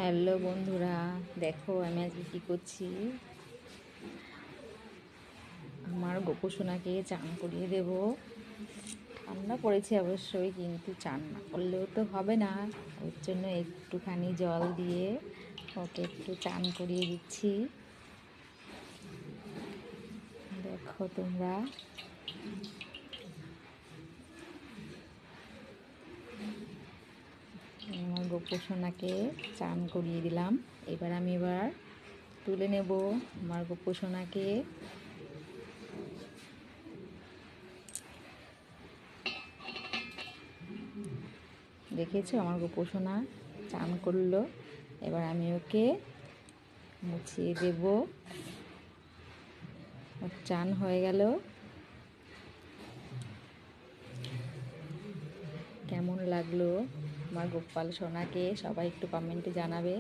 Hello বন্ধুরা, দেখো আমি আজকে কী করছি। আমার গোপু সোনাকে চান করিয়ে দেব। ঠান্ডা পড়েছে অবশ্যই, কিন্তু চান না করলেও তো হবে না। ওর জন্য একটুখানি জল দিয়ে ওকে একটু চান করিয়ে দিচ্ছি। দেখো তোমরা, আমার গোপু সোনাকে চান করিয়ে দিলাম। আমি তুলে নেব আমার গোপু সোনাকে। দেখেছো, আমার গোপু সোনা চান করলো। এবার আমি ওকে মুছিয়ে দেব। ওর চান হয়ে গেল। কেমন লাগলো আমার গোপাল সোনাকে সবাই একটু কমেন্টে জানাবে।